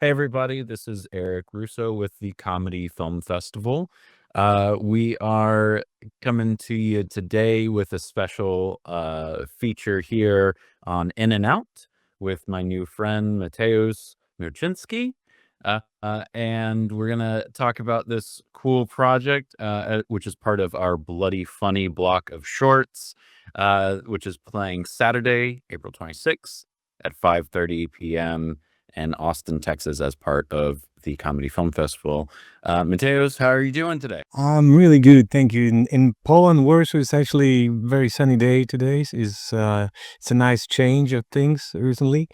Hey, everybody, this is Eric Rousseau with the Comedy Film Festival. We are coming to you today with a special feature here on In and Out with my new friend, Mateusz Mirczyński. And we're going to talk about this cool project, which is part of our Bloody Funny block of shorts, which is playing Saturday, April 26th at 5:30 p.m. in Austin, Texas, as part of the Comedy Film Festival. Mateusz, how are you doing today? I'm really good, thank you. In Poland, Warsaw is actually very sunny day today. It's a nice change of things recently,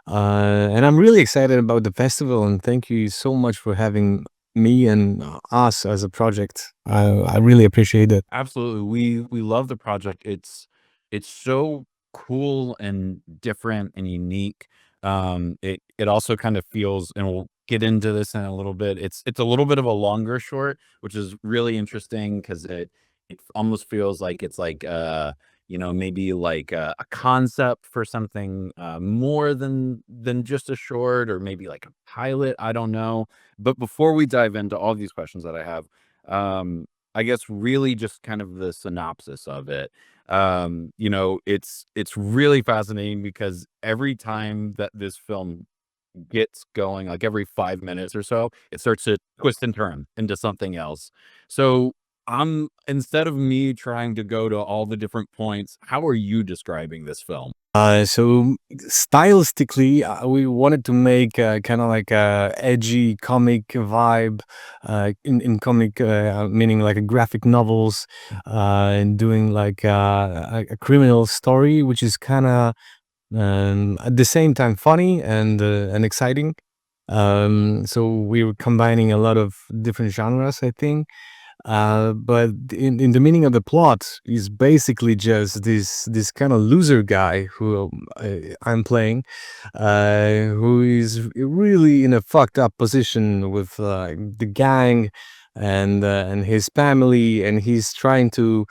and I'm really excited about the festival. And thank you so much for having me and us as a project. I really appreciate it. Absolutely. We love the project. It's so cool and different and unique. It also kind of feels, and we'll get into this in a little bit. It's a little bit of a longer short, which is really interesting because it almost feels like it's like maybe like a concept for something more than just a short, or maybe like a pilot. I don't know. But before we dive into all these questions that I have, I guess really just kind of the synopsis of it. It's really fascinating because every time that this film gets going, like every 5 minutes or so, it starts to twist and turn into something else. So I'm instead of me trying to go to all the different points, how are you describing this film? So stylistically, we wanted to make kind of like a edgy comic vibe, in comic, meaning like a graphic novels, and doing like a criminal story, which is kind of at the same time funny and exciting. So we were combining a lot of different genres, I think. But in the meaning of the plot is basically just this kind of loser guy who I'm playing, who is really in a fucked up position with the gang and his family, and he's trying to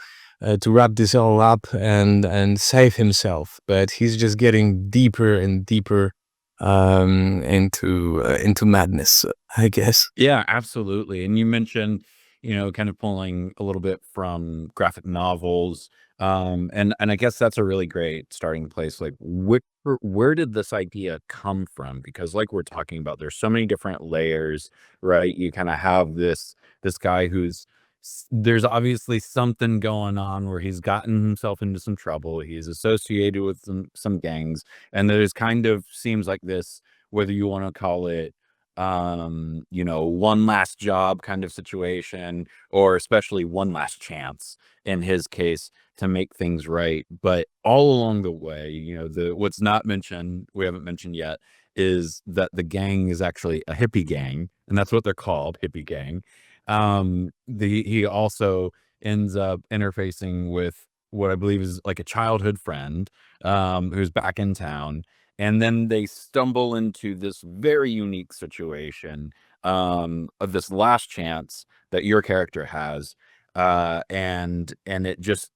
wrap this all up and save himself, but he's just getting deeper and deeper into madness, I guess. Yeah, absolutely. And you mentioned, kind of pulling a little bit from graphic novels. And I guess that's a really great starting place. Like where did this idea come from? Because like we're talking about, there's so many different layers, right? You kind of have this guy there's obviously something going on where he's gotten himself into some trouble. He's associated with some gangs, and there's kind of seems like this, whether you want to call it one last job kind of situation, or especially one last chance in his case to make things right. But all along the way, the what's not mentioned, we haven't mentioned yet, is that the gang is actually a hippie gang, and that's what they're called, hippie gang. He also ends up interfacing with what I believe is like a childhood friend, who's back in town, and then they stumble into this very unique situation, of this last chance that your character has, and it just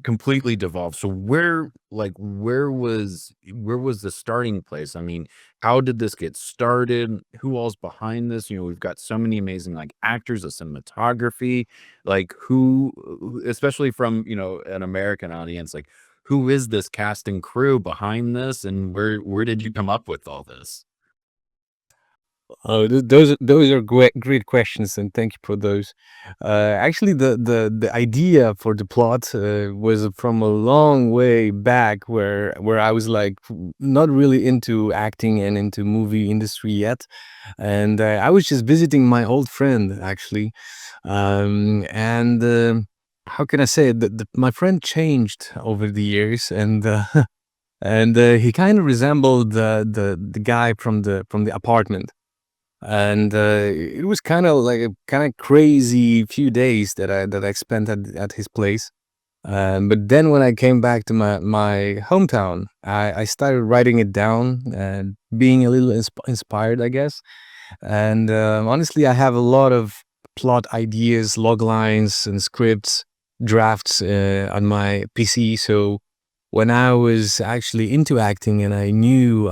completely devolves. So where was the starting place? I mean, how did this get started? Who all's behind this? We've got so many amazing like actors, the cinematography, like especially from, an American audience, like who is this cast and crew behind this, and where did you come up with all this? Oh, those are great questions, and thank you for those. Actually, the idea for the plot was from a long way back, where I was like not really into acting and into movie industry yet, and I was just visiting my old friend actually, and how can I say it? My friend changed over the years, and and he kind of resembled the guy from the apartment, and it was kind of like a kind of crazy few days that I spent at his place. But then when I came back to my hometown, I started writing it down and being a little inspired, I guess. And honestly, I have a lot of plot ideas, log lines, and scripts drafts on my PC. So when I was actually into acting and I knew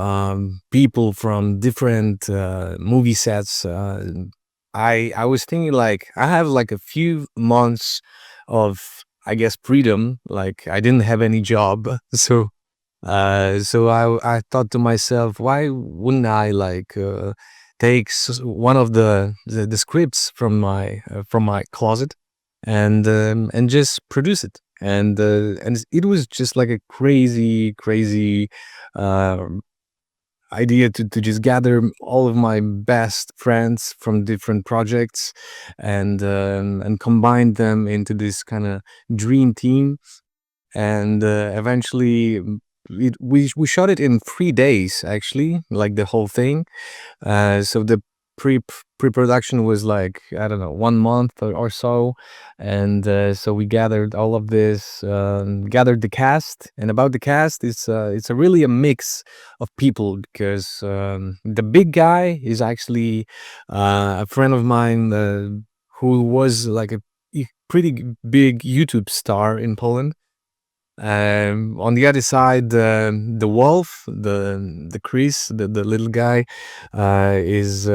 people from different movie sets, I was thinking like I have like a few months of, I guess, freedom. Like I didn't have any job, so I thought to myself, why wouldn't I like take one of the scripts from my closet and just produce it, and it was just like a crazy uh, idea to just gather all of my best friends from different projects and combine them into this kind of dream team, and eventually we shot it in 3 days actually, like the whole thing. So the pre pre-production was like, I don't know, 1 month or so, and so we gathered all of this, gathered the cast. And about the cast, it's a really a mix of people because the big guy is actually a friend of mine who was like a pretty big YouTube star in Poland. On the other side, the wolf, the Chris, the little guy, is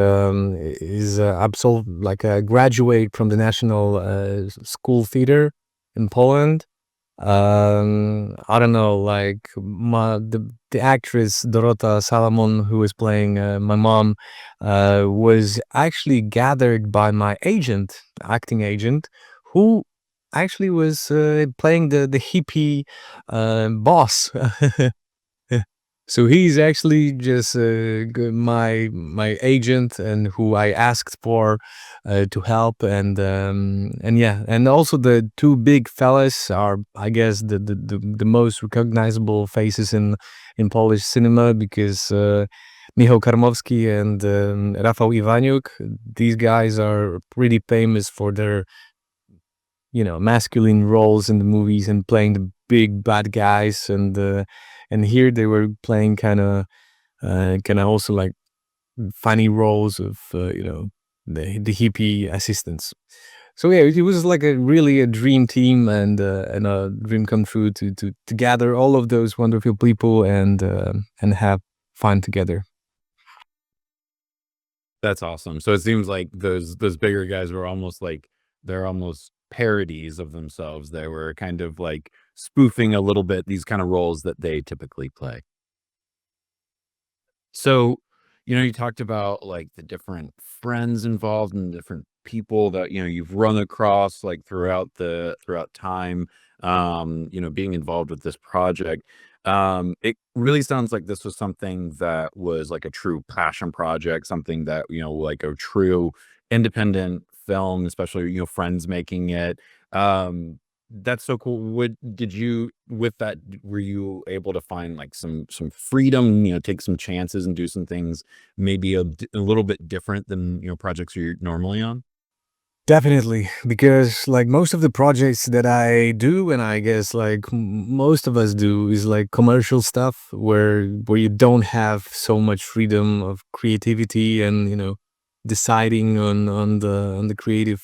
like a graduate from the National School Theater in Poland. I don't know, like the actress Dorota Salomon, who was playing my mom, was actually gathered by my agent, acting agent, who actually was playing the hippie boss. So he's actually just my agent, and who I asked for to help, and yeah, and also the two big fellas are, I guess, the most recognizable faces in Polish cinema, because Michał Karmowski and Rafał Iwaniuk, these guys are pretty famous for their, masculine roles in the movies and playing the big bad guys, and here they were playing kind of also like funny roles of the hippie assistants. So yeah, it was like a really a dream team, and a dream come true to gather all of those wonderful people and have fun together. That's awesome. So it seems like those bigger guys were almost like they're almost parodies of themselves. They were kind of like spoofing a little bit these kind of roles that they typically play. So, you talked about like the different friends involved and different people that, you've run across like throughout time, being involved with this project. It really sounds like this was something that was like a true passion project, something that, like a true independent film, especially, friends making it. Um, that's so cool. Would did you with that, were you able to find like some freedom, take some chances and do some things maybe a little bit different than, projects you're normally on? Definitely, because like most of the projects that I do, and I guess like most of us do, is like commercial stuff where you don't have so much freedom of creativity and deciding on the creative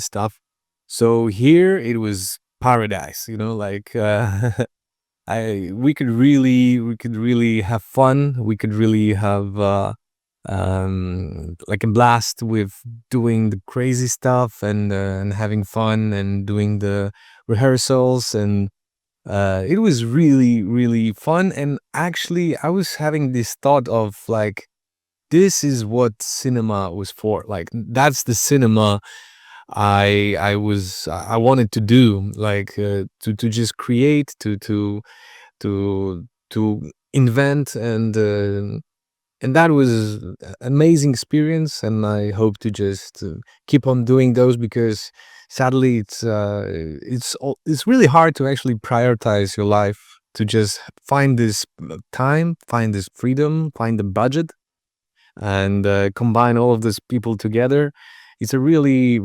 stuff. So here it was paradise, like I we could really have fun. We could really have like a blast with doing the crazy stuff and having fun and doing the rehearsals, and it was really fun. And actually I was having this thought of like, this is what cinema was for. Like that's the cinema I wanted to do, like to just create, to invent, and that was amazing experience, and I hope to just keep on doing those, because sadly it's really hard to actually prioritize your life, to just find this time, find this freedom, find the budget, and combine all of these people together. It's a really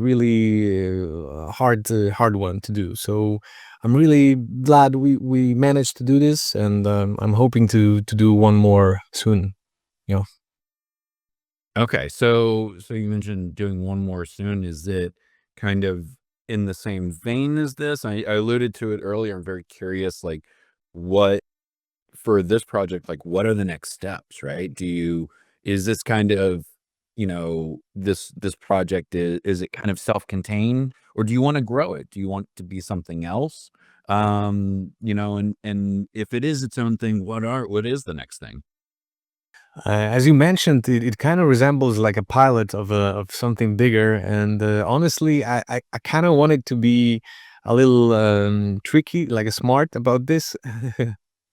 hard one to do. So I'm really glad we managed to do this, and I'm hoping to do one more soon. You know. Okay, so you mentioned doing one more soon. Is it kind of in the same vein as this? I alluded to it earlier. I'm very curious, like what for this project, like, what are the next steps, right? Is this kind of, this project, is it kind of self-contained, or do you wanna grow it? Do you want to be something else? And if it is its own thing, what is the next thing? As you mentioned, it kind of resembles like a pilot of something bigger, and honestly, I kind of want it to be a little tricky, like a smart about this,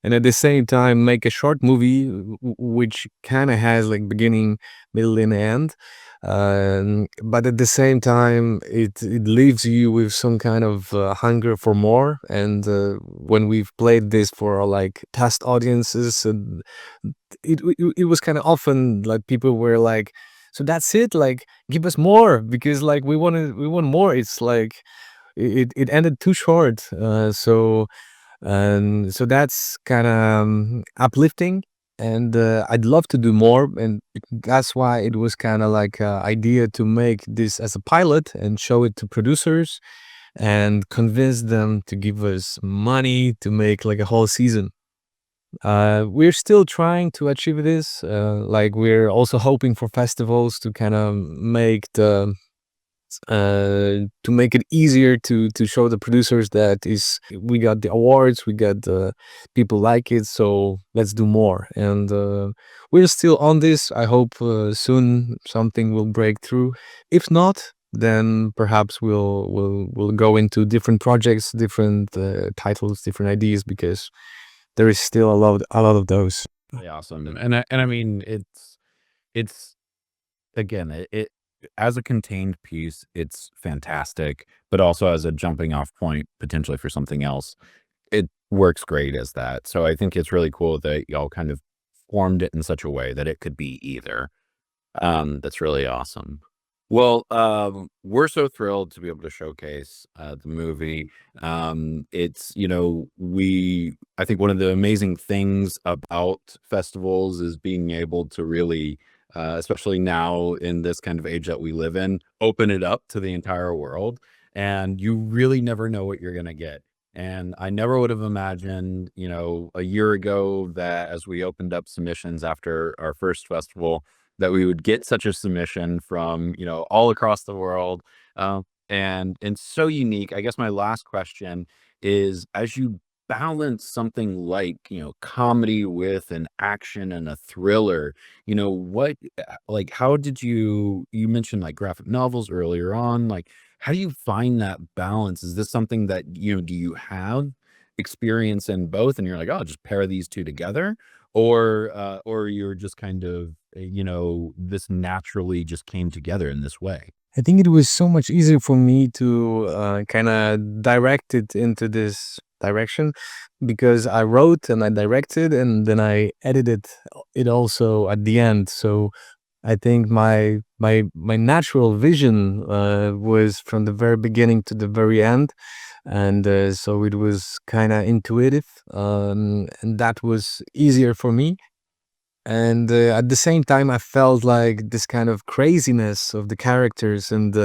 and at the same time make a short movie which kind of has like beginning, middle, and end. But at the same time, it leaves you with some kind of hunger for more. And when we've played this for like test audiences, and it was kind of often like people were like, so that's it, like give us more, because like we want more. It's like it ended too short. So that's kind of uplifting, and I'd love to do more, and that's why it was kind of like a idea to make this as a pilot and show it to producers and convince them to give us money to make like a whole season. We're still trying to achieve this. Like we're also hoping for festivals to kind of make to make it easier to show the producers that is we got the awards, we got the people like it, so let's do more. And we're still on this. I hope soon something will break through. If not, then perhaps we'll go into different projects, different titles, different ideas, because there is still a lot of those. Really awesome. And I mean, it's again, it as a contained piece, it's fantastic, but also as a jumping off point potentially for something else, it works great as that. So I think it's really cool that y'all kind of formed it in such a way that it could be either. That's really awesome. Well, we're so thrilled to be able to showcase the movie. It's, I think one of the amazing things about festivals is being able to really, especially now in this kind of age that we live in, open it up to the entire world. And you really never know what you're going to get. And I never would have imagined, a year ago that as we opened up submissions after our first festival, that we would get such a submission from, all across the world. And so unique. I guess my last question is, as you balance something like, comedy with an action and a thriller, like, how did you mentioned like graphic novels earlier on, like, how do you find that balance? Is this something that, do you have experience in both and you're like, oh, just pair these two together? Or you're just kind of, this naturally just came together in this way? I think it was so much easier for me to kind of direct it into this direction, because I wrote and I directed and then I edited it also at the end. So I think my natural vision was from the very beginning to the very end, and so it was kind of intuitive, and that was easier for me. And at the same time, I felt like this kind of craziness of the characters and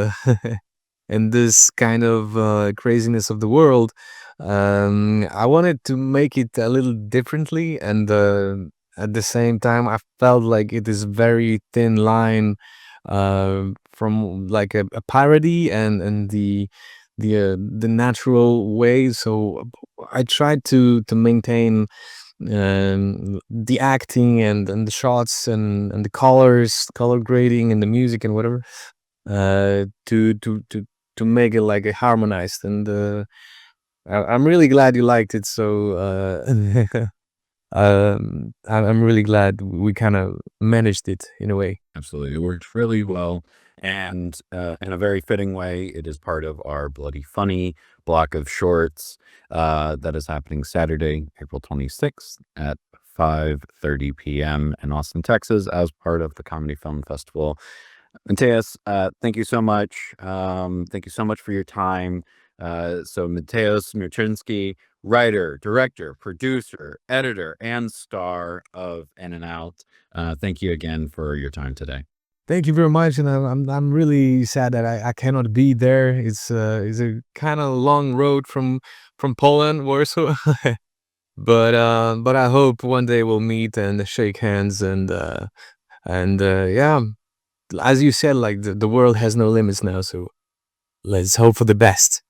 and this kind of craziness of the world. I wanted to make it a little differently, and at the same time, I felt like it is very thin line from like a parody and the natural way. So I tried to maintain the acting and the shots and the colors, color grading and the music and whatever, to make it like a harmonized. And I'm really glad you liked it. So I'm really glad we kind of managed it in a way. Absolutely. It worked really well. And in a very fitting way, it is part of our Bloody Funny block of shorts that is happening Saturday, April 26th at 5:30 p.m. in Austin, Texas, as part of the Comedy Film Festival. Mateusz, thank you so much. Thank you so much for your time. So Mateusz Mirczyński, writer, director, producer, editor, and star of In and Out. Thank you again for your time today. Thank you very much, and I'm really sad that I cannot be there. It's a kind of long road from Poland, Warsaw, but I hope one day we'll meet and shake hands and yeah, as you said, like the world has no limits now, so let's hope for the best.